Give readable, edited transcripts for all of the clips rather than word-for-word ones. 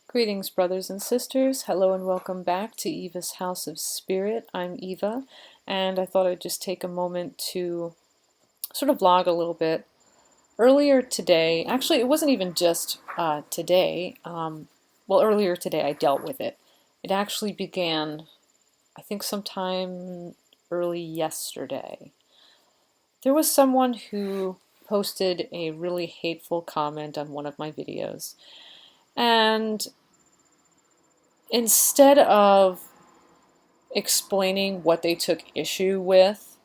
Greetings, brothers and sisters. Hello and welcome back to Eva's House of Spirit. I'm Eva, and I thought I'd just take a moment to sort of vlog a little bit. Earlier today, actually, it wasn't even just today. Well, earlier today I dealt with it. It actually began, I think, sometime early yesterday. There was someone who posted a really hateful comment on one of my videos. And instead of explaining what they took issue with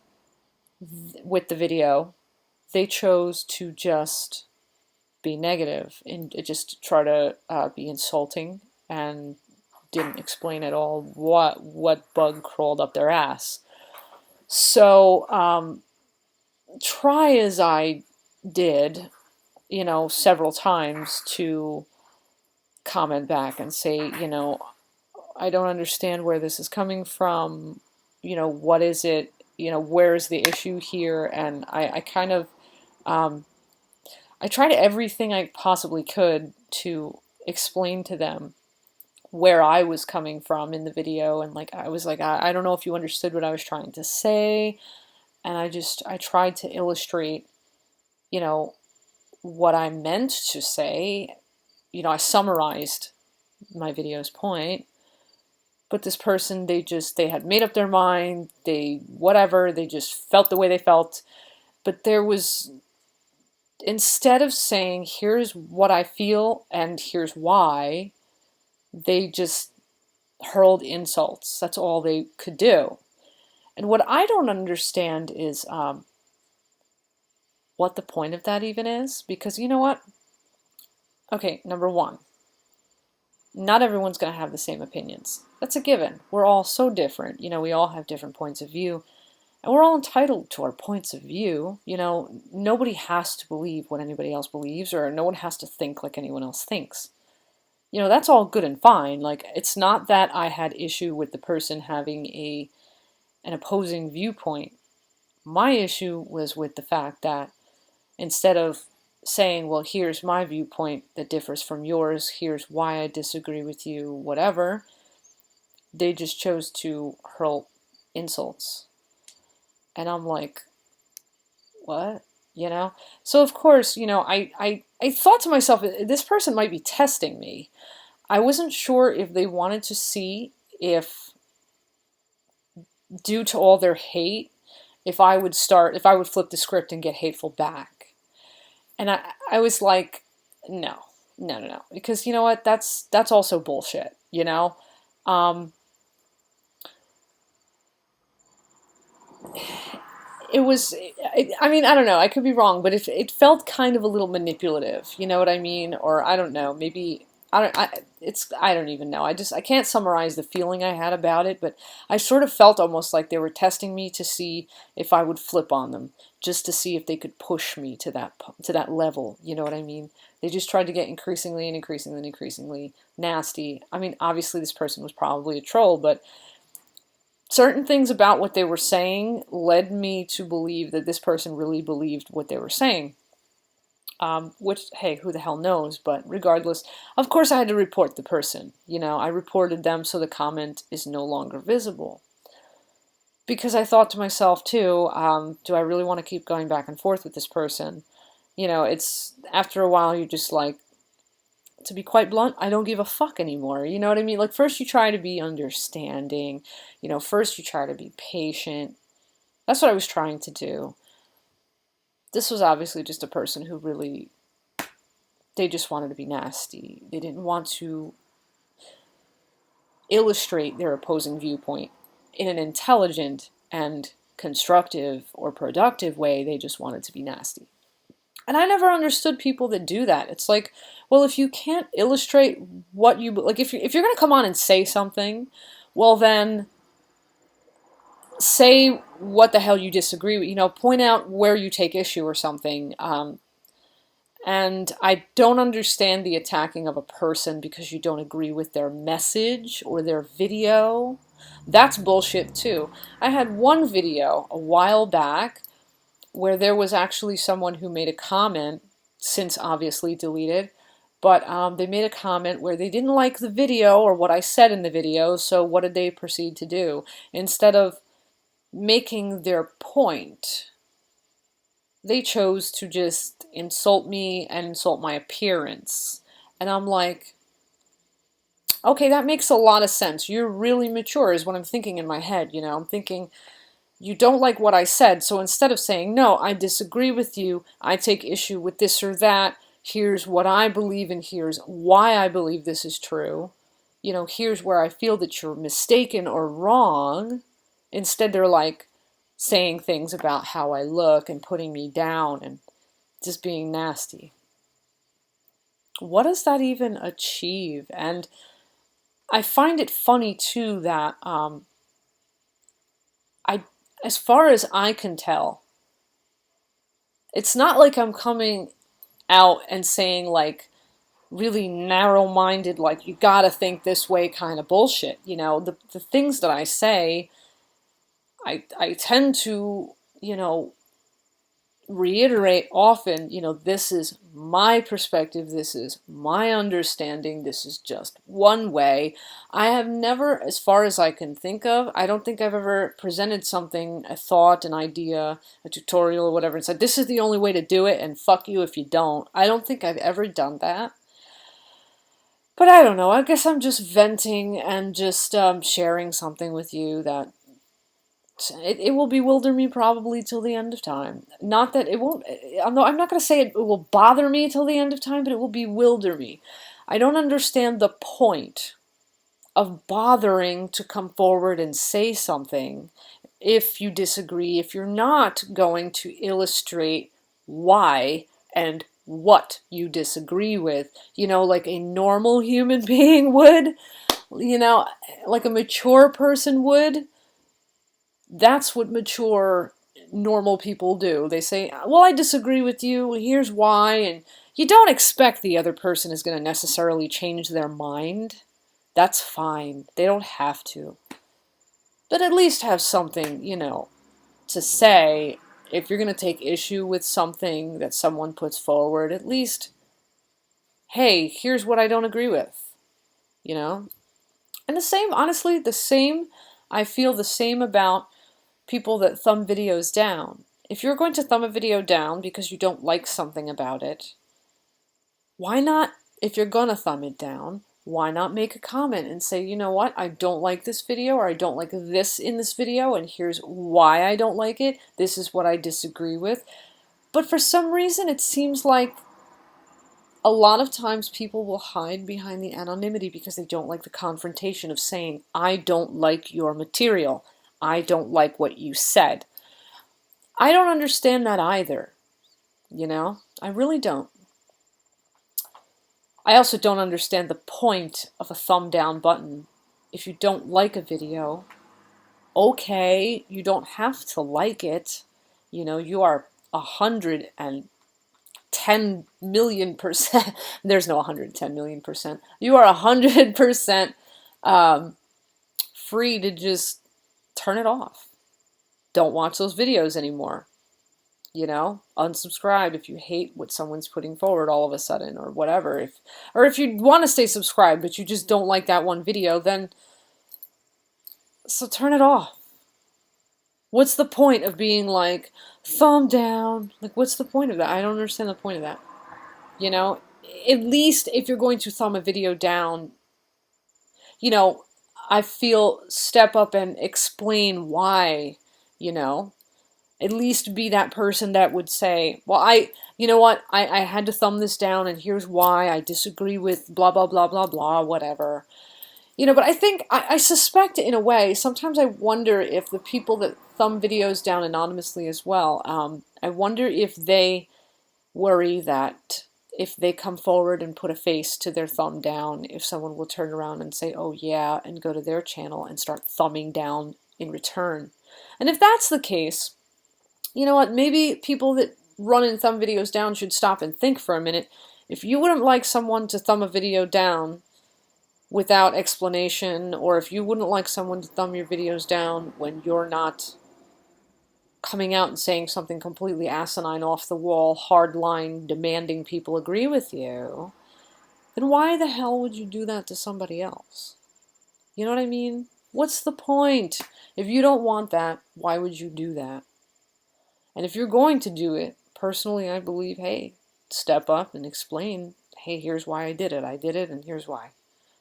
the video, they chose to just be negative and just try to be insulting, and didn't explain at all what bug crawled up their ass. So try as I did, several times to comment back and say, I don't understand where this is coming from. What is it? Where's the issue here? And I kind of, I tried everything I possibly could to explain to them where I was coming from in the video. And I was like, I don't know if you understood what I was trying to say. And I tried to illustrate, what I meant to say. I summarized my video's point. But this person, they had made up their mind, they just felt the way they felt. But there was, instead of saying, here's what I feel and here's why, they just hurled insults. That's all they could do. And what I don't understand is what the point of that even is. Because you know what? Okay, number one, not everyone's going to have the same opinions. That's a given. We're all so different. We all have different points of view. And we're all entitled to our points of view. Nobody has to believe what anybody else believes, or no one has to think like anyone else thinks. That's all good and fine. It's not that I had issue with the person having an opposing viewpoint. My issue was with the fact that instead of saying, well, here's my viewpoint that differs from yours, here's why I disagree with you, whatever, they just chose to hurl insults. And I'm like, what? So of course, I thought to myself, this person might be testing me. I wasn't sure if they wanted to see if, due to all their hate, if I would flip the script and get hateful back. And I was like, no. Because you know what? That's also bullshit, It was, I mean, I don't know, I could be wrong, but it felt kind of a little manipulative, you know what I mean? Or I don't know, maybe, I don't even know. I can't summarize the feeling I had about it, but I sort of felt almost like they were testing me to see if I would flip on them, just to see if they could push me to that level, you know what I mean? They just tried to get increasingly and increasingly and increasingly nasty. I mean, obviously this person was probably a troll, but certain things about what they were saying led me to believe that this person really believed what they were saying. Which, hey, who the hell knows? But regardless, of course I had to report the person. I reported them so the comment is no longer visible. Because I thought to myself, too, do I really want to keep going back and forth with this person? It's, after a while, you're just like, to be quite blunt, I don't give a fuck anymore. You know what I mean? First you try to be understanding. First you try to be patient. That's what I was trying to do. This was obviously just a person who really, they just wanted to be nasty. They didn't want to illustrate their opposing viewpoint in an intelligent and constructive or productive way. They just wanted to be nasty. And I never understood people that do that. It's like, well, if you can't illustrate what you, if you're going to come on and say something, well then say what the hell you disagree with, point out where you take issue or something. And I don't understand the attacking of a person because you don't agree with their message or their video. That's bullshit too. I had one video a while back where there was actually someone who made a comment, since obviously deleted, but they made a comment where they didn't like the video or what I said in the video, so what did they proceed to do? Instead of making their point, they chose to just insult me and insult my appearance. And I'm like, okay, that makes a lot of sense. You're really mature, is what I'm thinking in my head. I'm thinking, you don't like what I said, so instead of saying, no, I disagree with you, I take issue with this or that, here's what I believe and here's why I believe this is true, here's where I feel that you're mistaken or wrong. Instead, they're like saying things about how I look and putting me down and just being nasty. What does that even achieve? And I find it funny too that I, as far as I can tell, it's not like I'm coming out and saying like really narrow-minded, like you gotta think this way kind of bullshit. The things that I say, I tend to, reiterate often, this is my perspective, this is my understanding, this is just one way. I have never, as far as I can think of, I don't think I've ever presented something, a thought, an idea, a tutorial or whatever, and said, this is the only way to do it, and fuck you if you don't. I don't think I've ever done that. But I don't know, I guess I'm just venting and just sharing something with you that it will bewilder me probably till the end of time. Not that it won't, I'm not going to say it will bother me till the end of time, but it will bewilder me. I don't understand the point of bothering to come forward and say something if you disagree, if you're not going to illustrate why and what you disagree with, like a normal human being would, like a mature person would. That's what mature, normal people do. They say, well, I disagree with you, here's why, and you don't expect the other person is going to necessarily change their mind. That's fine. They don't have to. But at least have something, to say. If you're going to take issue with something that someone puts forward, at least, hey, here's what I don't agree with, And the same, honestly, I feel the same about people that thumb videos down. If you're going to thumb a video down because you don't like something about it, why not, if you're gonna thumb it down, why not make a comment and say, you know what, I don't like this video, or I don't like this in this video, and here's why I don't like it, this is what I disagree with. But for some reason, it seems like a lot of times people will hide behind the anonymity because they don't like the confrontation of saying, I don't like your material. I don't like what you said. I don't understand that either. I really don't. I also don't understand the point of a thumb down button. If you don't like a video, okay, you don't have to like it. You are 110,000,000%. There's no 110,000,000%. You are 100% free to just turn it off. Don't watch those videos anymore. Unsubscribe if you hate what someone's putting forward all of a sudden, or whatever. If you want to stay subscribed but you just don't like that one video, then so turn it off. What's the point of being like thumb down? Like, what's the point of that? I don't understand the point of that. At least if you're going to thumb a video down, I feel step up and explain why, at least be that person that would say, well, you know what, I had to thumb this down and here's why I disagree with blah, blah, blah, blah, blah, whatever. But I think, I suspect in a way, sometimes I wonder if the people that thumb videos down anonymously as well, I wonder if they worry that if they come forward and put a face to their thumb down, if someone will turn around and say, oh yeah, and go to their channel and start thumbing down in return. And if that's the case, you know what, maybe people that running thumb videos down should stop and think for a minute. If you wouldn't like someone to thumb a video down without explanation, or if you wouldn't like someone to thumb your videos down when you're not coming out and saying something completely asinine, off the wall, hardline, demanding people agree with you, then why the hell would you do that to somebody else? You know what I mean? What's the point? If you don't want that, why would you do that? And if you're going to do it, personally, I believe, hey, step up and explain, hey, here's why I did it, and here's why.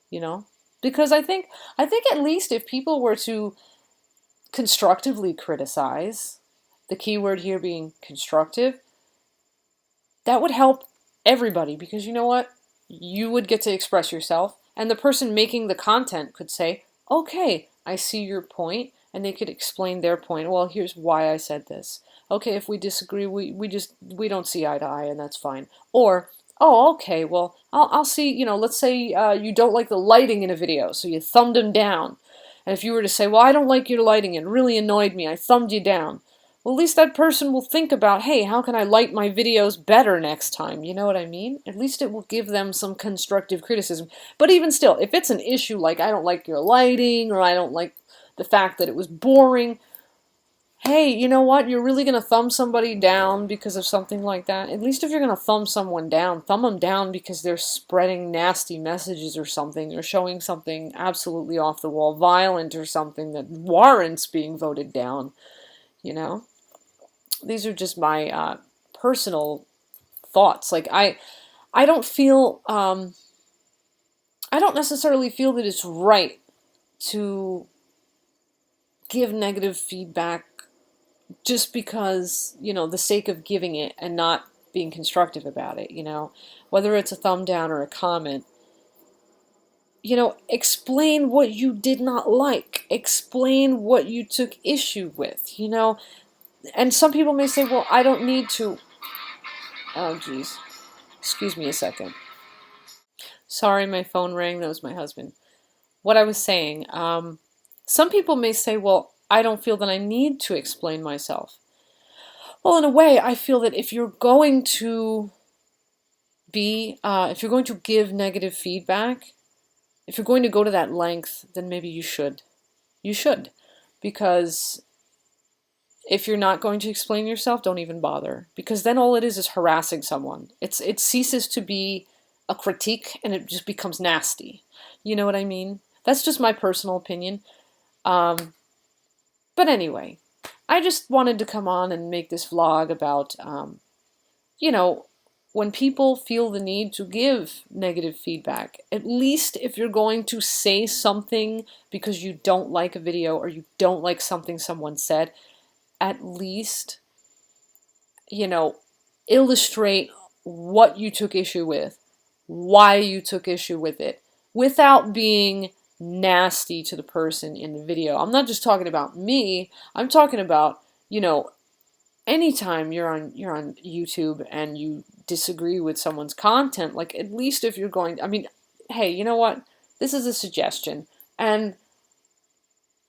You know? Because I think at least if people were to constructively criticize, the key word here being constructive, that would help everybody, because you know what? You would get to express yourself, and the person making the content could say, okay, I see your point, and they could explain their point. Well, here's why I said this. Okay, if we disagree, we don't see eye to eye, and that's fine. Or, oh, okay, well, I'll see, let's say you don't like the lighting in a video, so you thumbed them down. And if you were to say, well, I don't like your lighting, it really annoyed me, I thumbed you down. Well, at least that person will think about, hey, how can I light my videos better next time? You know what I mean? At least it will give them some constructive criticism. But even still, if it's an issue like I don't like your lighting, or I don't like the fact that it was boring, hey, you know what? You're really going to thumb somebody down because of something like that? At least if you're going to thumb someone down, thumb them down because they're spreading nasty messages or something, or showing something absolutely off the wall, violent or something that warrants being voted down, you know? These are just my personal thoughts. Like I don't feel, I don't necessarily feel that it's right to give negative feedback just because, the sake of giving it and not being constructive about it, whether it's a thumb down or a comment. Explain what you did not like. Explain what you took issue with, And some people may say, well, I don't need to. Oh, geez. Excuse me a second. Sorry, my phone rang. That was my husband. What I was saying, some people may say, well, I don't feel that I need to explain myself. Well, in a way, I feel that if you're going to if you're going to give negative feedback, if you're going to go to that length, then maybe you should. You should. Because if you're not going to explain yourself, don't even bother. Because then all it is harassing someone. It ceases to be a critique, and it just becomes nasty. You know what I mean? That's just my personal opinion. But anyway, I just wanted to come on and make this vlog about, when people feel the need to give negative feedback, at least if you're going to say something because you don't like a video or you don't like something someone said, at least, illustrate what you took issue with, why you took issue with it, without being nasty to the person in the video. I'm not just talking about me, I'm talking about, anytime you're on YouTube and you disagree with someone's content, like, at least if you're going, hey, you know what? This is a suggestion. And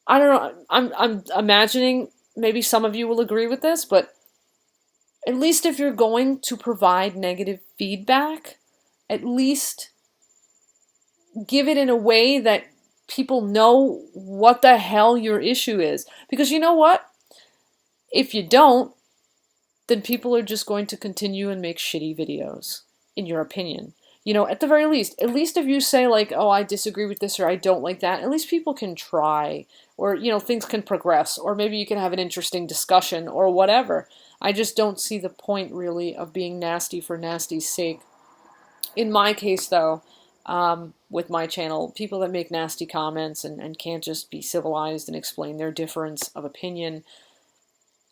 I don't know, I'm imagining maybe some of you will agree with this, but at least if you're going to provide negative feedback, at least give it in a way that people know what the hell your issue is. Because you know what? If you don't, then people are just going to continue and make shitty videos, in your opinion. At the very least, at least if you say, like, oh, I disagree with this, or I don't like that, at least people can try, or, things can progress, or maybe you can have an interesting discussion, or whatever. I just don't see the point, really, of being nasty for nasty's sake. In my case, though, with my channel, people that make nasty comments and can't just be civilized and explain their difference of opinion,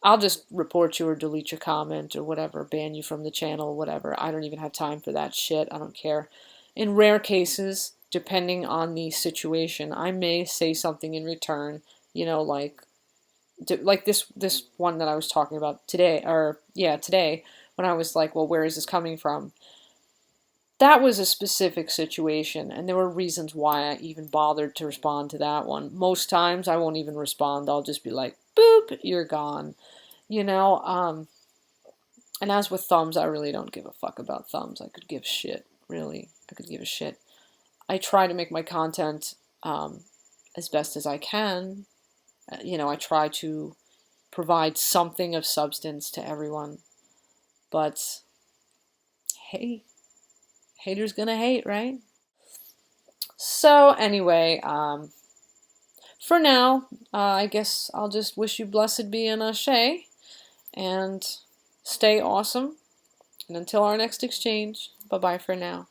I'll just report you or delete your comment or whatever, ban you from the channel, whatever. I don't even have time for that shit. I don't care. In rare cases, depending on the situation, I may say something in return, like this one that I was talking about today, today, when I was like, well, where is this coming from? That was a specific situation, and there were reasons why I even bothered to respond to that one. Most times I won't even respond. I'll just be like, boop, you're gone. And as with thumbs, I really don't give a fuck about thumbs. I could give shit, really. I could give a shit. I try to make my content as best as I can. I try to provide something of substance to everyone. But hey, haters gonna hate, right? So anyway, for now, I guess I'll just wish you blessed be and ashe, and stay awesome. And until our next exchange, bye bye for now.